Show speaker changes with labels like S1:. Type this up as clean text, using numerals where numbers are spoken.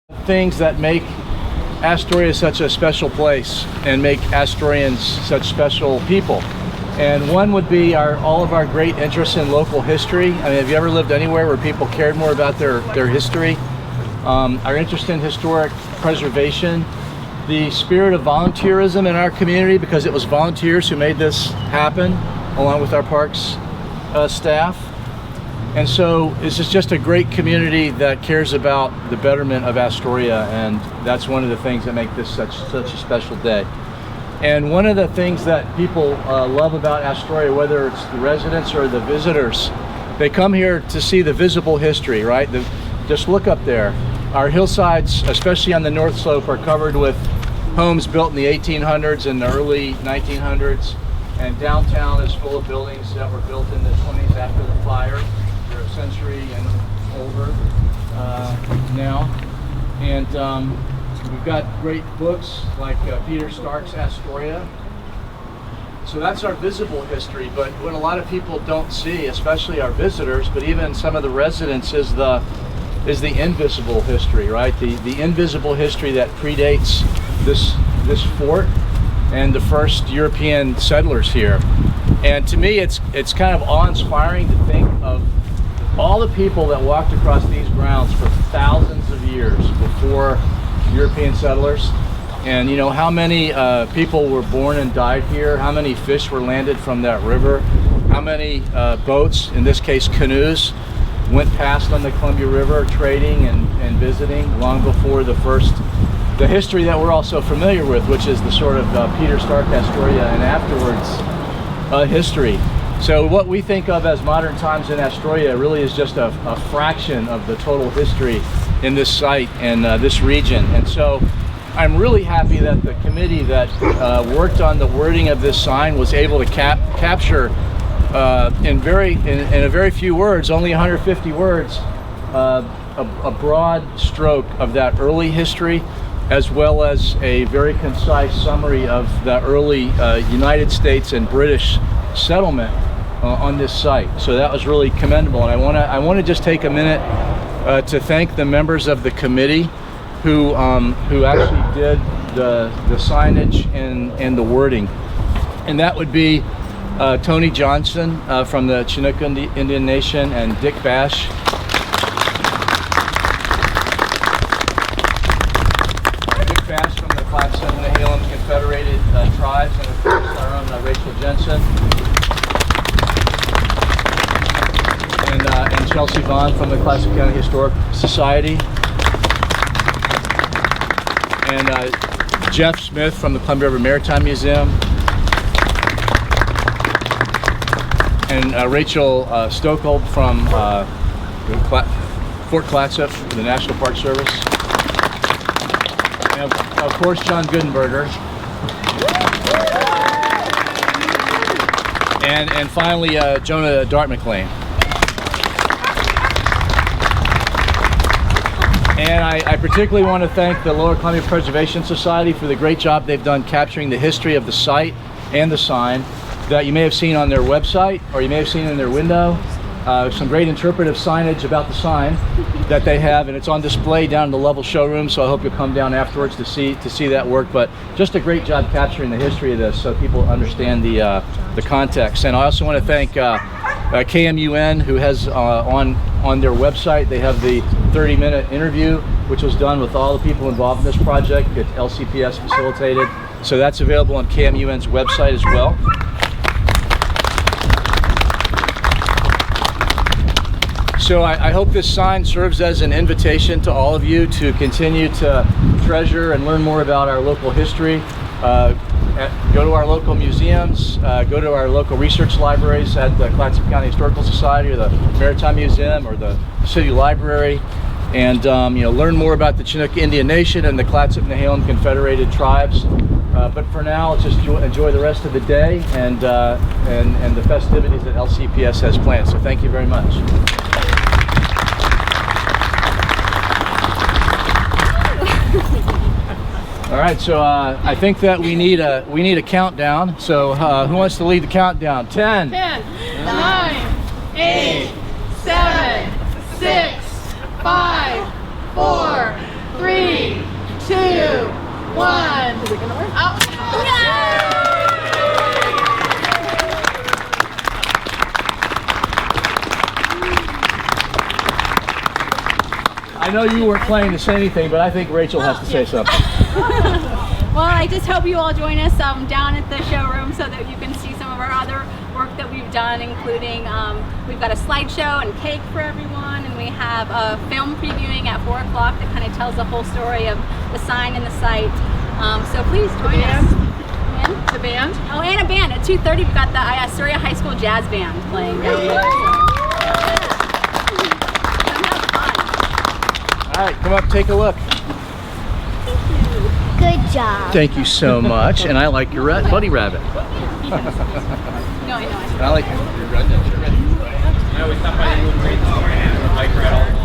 S1: Things that make Astoria such a special place and make Astorians such special people. And one would be all of our great interest in local history. I mean, have you ever lived anywhere where people cared more about their history? Our interest in historic preservation, the spirit of volunteerism in our community, because it was volunteers who made this happen along with our parks staff. And so this is just a great community that cares about the betterment of Astoria, and that's one of the things that make this such a special day. And one of the things that people love about Astoria, whether it's the residents or the visitors, they come here to see the visible history, right? Just look up there. Our hillsides, especially on the north slope, are covered with homes built in the 1800s and the early 1900s, and downtown is full of buildings that were built in the 20s after the fire. They're a century and older now. And we've got great books like Peter Stark's Astoria. So that's our visible history, but what a lot of people don't see, especially our visitors, but even some of the residents, is the invisible history, right? The invisible history that predates this fort and the first European settlers here. And to me, it's kind of awe-inspiring to think of all the people that walked across these grounds for thousands of years before European settlers. And you know, how many people were born and died here, how many fish were landed from that river, how many boats, in this case canoes, went past on the Columbia River trading and visiting long before the history that we're all so familiar with, which is the sort of Peter Stark Astoria and afterwards history. So what we think of as modern times in Astoria really is just a fraction of the total history in this site and this region. And so I'm really happy that the committee that worked on the wording of this sign was able to capture in a very few words, only 150 words, a broad stroke of that early history, as well as a very concise summary of the early United States and British settlement on this site. So that was really commendable, and I want to just take a minute to thank the members of the committee who actually did the signage and the wording, and that would be Tony Johnson from the Chinook Indian Nation, and Dick Bash. Dick Bash from the Clatsop and Confederated Tribes, and of course our own Rachel Jensen. And Chelsea Vaughn from the Clatsop County Historic Society. And Jeff Smith from the Columbia River Maritime Museum. And Rachel Stokold from Fort Clatsop, the National Park Service. And of course, John Goodenberger. And finally, Jonah Dart McLean. And I particularly want to thank the Lower Columbia Preservation Society for the great job they've done capturing the history of the site and the sign that you may have seen on their website, or you may have seen in their window. Some great interpretive signage about the sign that they have, and it's on display down in the Level showroom, so I hope you'll come down afterwards to see that work. But just a great job capturing the history of this so people understand the context. And I also want to thank KMUN, who has on their website, they have the 30-minute interview, which was done with all the people involved in this project that LCPS facilitated. So that's available on KMUN's website as well. So I hope this sign serves as an invitation to all of you to continue to treasure and learn more about our local history. Go to our local museums, go to our local research libraries at the Clatsop County Historical Society or the Maritime Museum or the City Library, and learn more about the Chinook Indian Nation and the Clatsop Nehalem Confederated Tribes. But for now, let's just enjoy the rest of the day and the festivities that LCPS has planned. So thank you very much. All right, so I think that we need a countdown. So who wants to lead the countdown? 10,
S2: 9, 8, 7, 6, 5, 4, 3, Is it gonna work? Oh.
S1: I know you weren't planning to say anything, but I think Rachel has to say something.
S3: Well, I just hope you all join us down at the showroom so that you can see some of our other work that we've done, including we've got a slideshow and cake for everyone, and we have a film previewing at 4 o'clock that kind of tells the whole story of the sign and the site. So please join us. And
S2: The band?
S3: oh, and a band at 2:30. We've got the Astoria High School Jazz Band playing down there. Come have fun.
S1: All right, come up, take a look.
S4: Good job.
S1: Thank you so much, and I like your buddy rabbit.
S3: No, I know.
S1: I like your red.
S5: I always stop by you and wait, bike ride all the